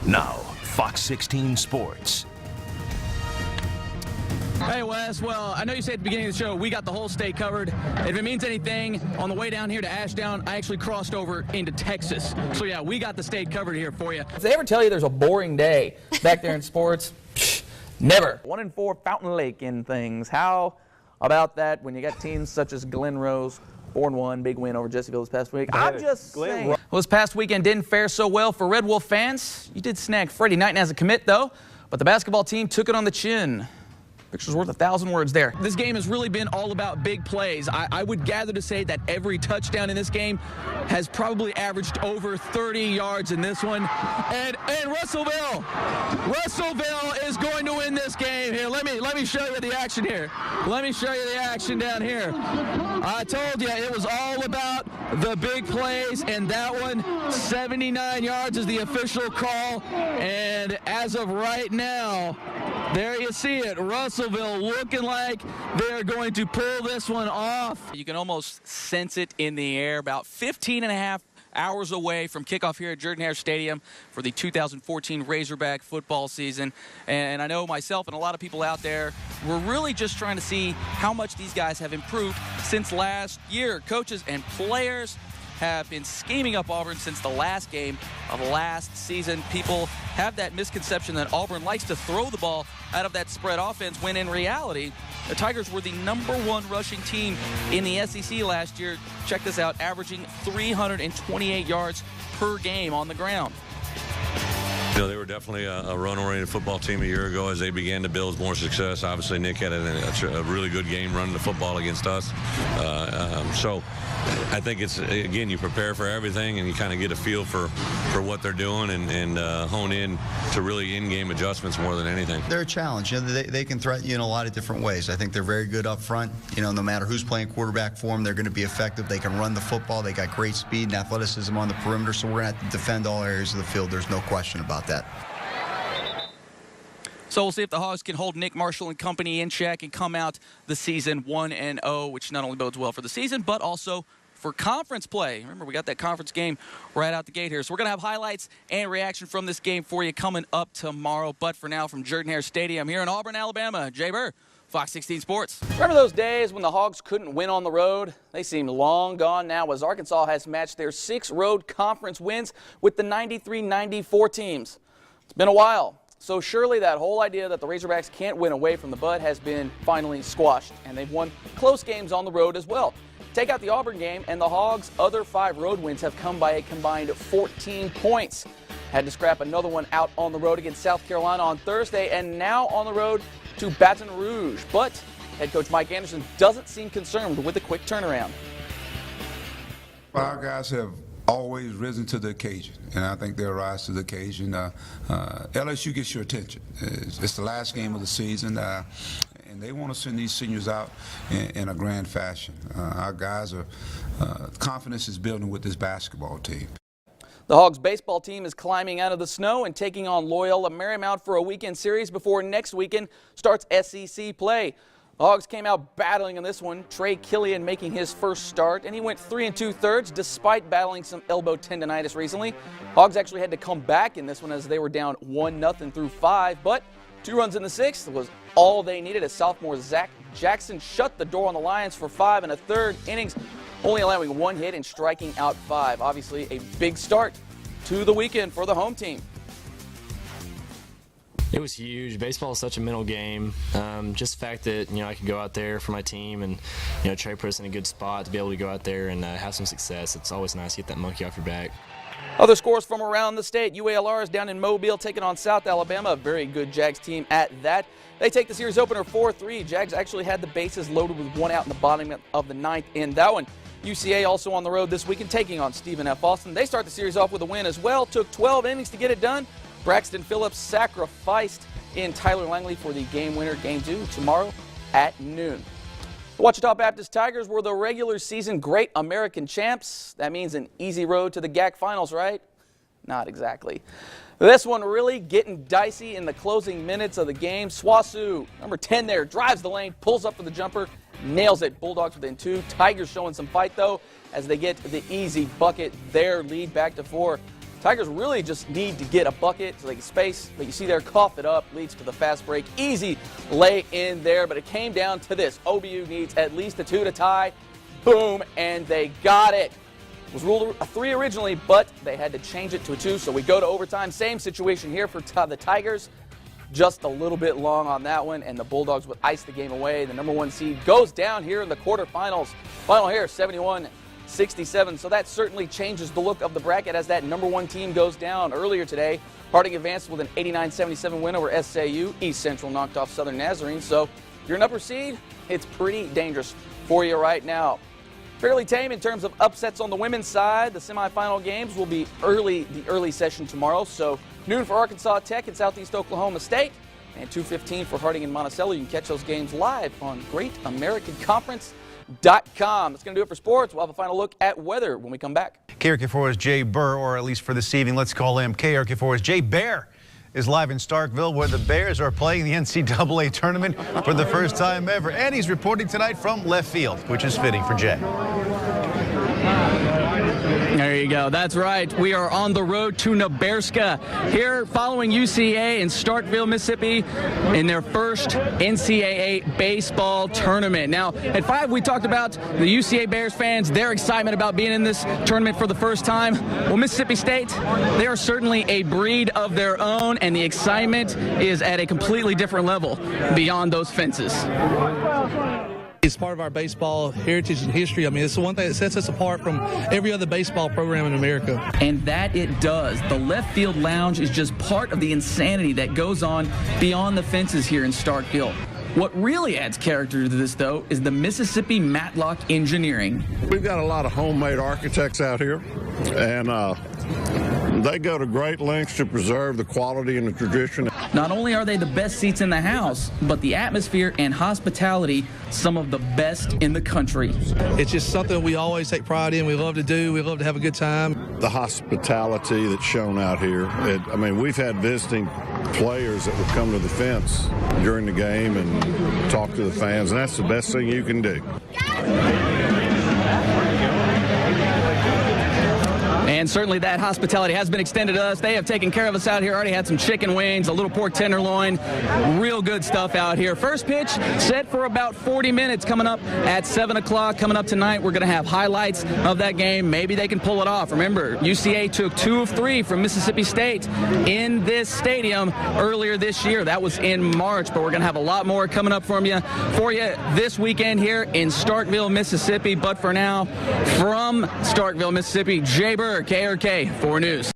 Now, Fox 16 Sports. Hey, Wes. Well, I know you said at the beginning of the show we got the whole state covered. If it means anything, on the way down here to Ashdown, I actually crossed over into Texas. So, yeah, we got the state covered here for you. If they ever tell you there's a boring day back there in sports, never. 1-4 Fountain Lake in things. How about that when you got teams such as Glen Rose, 4-1, big win over Jessieville this past week? I'm just saying. Well, this past weekend didn't fare so well for Red Wolf fans. You did snag Freddie Knighton as a commit, though, but the basketball team took it on the chin. Picture's worth 1,000 words there. This game has really been all about big plays. I would gather to say that every touchdown in this game has probably averaged over 30 yards in this one. And Russellville is going to win this game here. Let me show you the action here. Let me show you the action down here. I told you it was all about the big plays, and that one, 79 yards is the official call. And as of right now, there you see it. Russellville looking like they're going to pull this one off. You can almost sense it in the air. About 15 and a half hours away from kickoff here at Jordan-Hare Stadium for the 2014 Razorback football season. And I know myself and a lot of people out there, we're really just trying to see how much these guys have improved since last year. Coaches and players have been scheming up Auburn since the last game of last season. People have that misconception that Auburn likes to throw the ball out of that spread offense, when in reality, the Tigers were the #1 rushing team in the SEC last year. Check this out, averaging 328 yards per game on the ground. You know, they were definitely a run-oriented football team a year ago as they began to build more success. Obviously, Nick had a really good game running the football against us. So I think it's, again, you prepare for everything and you kind of get a feel for what they're doing and hone in to really in-game adjustments more than anything. They're a challenge. You know, they can threaten you in a lot of different ways. I think they're very good up front. You know, no matter who's playing quarterback for them, they're going to be effective. They can run the football. They got great speed and athleticism on the perimeter, so we're going to have to defend all areas of the field. There's no question about that. So we'll see if the Hogs can hold Nick Marshall and company in check and come out the season 1-0, which not only bodes well for the season, but also for conference play. Remember, we got that conference game right out the gate here. So we're going to have highlights and reaction from this game for you coming up tomorrow. But for now, from Jordan-Hare Stadium here in Auburn, Alabama, jbir, Fox 16 Sports. Remember those days when the Hogs couldn't win on the road? They seem long gone now, as Arkansas has matched their 6 road conference wins with the 93-94 teams. It's been a while. So surely that whole idea that the Razorbacks can't win away from the Bud has been finally squashed, and they've won close games on the road as well. Take out the Auburn game, and the Hogs' other 5 road wins have come by a combined 14 points. Had to scrap another one out on the road against South Carolina on Thursday, and now on the road to Baton Rouge. But head coach Mike Anderson doesn't seem concerned with a quick turnaround. Our guys have always risen to the occasion, and I think they'll rise to the occasion. LSU gets your attention. It's the last game of the season, and they want to send these seniors out in a grand fashion. Our guys are, confidence is building with this basketball team. The Hogs baseball team is climbing out of the snow and taking on Loyola Marymount for a weekend series before next weekend starts SEC play. The Hogs came out battling in this one, Trey Killian making his first start, and he went 3 2/3 despite battling some elbow tendonitis recently. Hogs actually had to come back in this one as they were down 1-0 through 5, but 2 runs in the 6th was all they needed as sophomore Zach Jackson shut the door on the Lions for 5 1/3 innings, only allowing 1 hit and striking out 5. Obviously a big start to the weekend for the home team. It was huge. Baseball is such a mental game. Just the fact that, I could go out there for my team and, Trey put us in a good spot to be able to go out there and have some success. It's always nice to get that monkey off your back. Other scores from around the state. UALR is down in Mobile taking on South Alabama, a very good Jags team at that. They take the series opener 4-3. Jags actually had the bases loaded with 1 out in the bottom of the 9th in that one. UCA also on the road this weekend taking on Stephen F. Austin. They start the series off with a win as well. Took 12 innings to get it done. Braxton Phillips sacrificed in Tyler Langley for the game winner, game 2, tomorrow at noon. The Ouachita Baptist Tigers were the regular season Great American Champs. That means an easy road to the GAC Finals, right? Not exactly. This one really getting dicey in the closing minutes of the game. Swasu, number 10 there, drives the lane, pulls up for the jumper, nails it. Bulldogs within 2. Tigers showing some fight, though, as they get the easy bucket. Their lead back to 4. Tigers really just need to get a bucket so they can space, but you see there, cough it up, leads to the fast break. Easy lay in there, but it came down to this. OBU needs at least a 2 to tie. Boom, and they got it. It was ruled a 3 originally, but they had to change it to a 2, so we go to overtime. Same situation here for the Tigers. Just a little bit long on that one, and the Bulldogs would ice the game away. The number 1 seed goes down here in the quarterfinals. Final here, 71-67. So that certainly changes the look of the bracket as that number 1 team goes down. Earlier today, Harding advanced with an 89-77 win over SAU. East Central knocked off Southern Nazarene. So you're an upper seed, it's pretty dangerous for you right now. Fairly tame in terms of upsets on the women's side. The semifinal games will be the early session tomorrow. So noon for Arkansas Tech and Southeast Oklahoma State, and 2:15 for Harding and Monticello. You can catch those games live on GreatAmericanConference.com. That's going to do it for sports. We'll have a final look at weather when we come back. KRK4's jbir, or at least for this evening, let's call him KRK4's jbir, is live in Starkville, where the Bears are playing the NCAA tournament for the first time ever. And he's reporting tonight from left field, which is fitting for Jay. There you go. That's right. We are on the road to Nebraska here following UCA in Starkville, Mississippi in their first NCAA baseball tournament. Now, at 5, we talked about the UCA Bears fans, their excitement about being in this tournament for the first time. Well, Mississippi State, they are certainly a breed of their own, and the excitement is at a completely different level beyond those fences. It's part of our baseball heritage and history. I mean, it's the one thing that sets us apart from every other baseball program in America. And that it does. The left field lounge is just part of the insanity that goes on beyond the fences here in Starkville. What really adds character to this, though, is the Mississippi Matlock Engineering. We've got a lot of homemade architects out here, and they go to great lengths to preserve the quality and the tradition. Not only are they the best seats in the house, but the atmosphere and hospitality, some of the best in the country. It's just something we always take pride in. We love to do. We love to have a good time. The hospitality that's shown out here. I mean, we've had visiting players that would come to the fence during the game and talk to the fans, and that's the best thing you can do. And certainly that hospitality has been extended to us. They have taken care of us out here. Already had some chicken wings, a little pork tenderloin. Real good stuff out here. First pitch set for about 40 minutes coming up at 7 o'clock. Coming up tonight, we're going to have highlights of that game. Maybe they can pull it off. Remember, UCA took 2 of 3 from Mississippi State in this stadium earlier this year. That was in March, but we're going to have a lot more coming up for you this weekend here in Starkville, Mississippi. But for now, from Starkville, Mississippi, jbir, KRK4 News.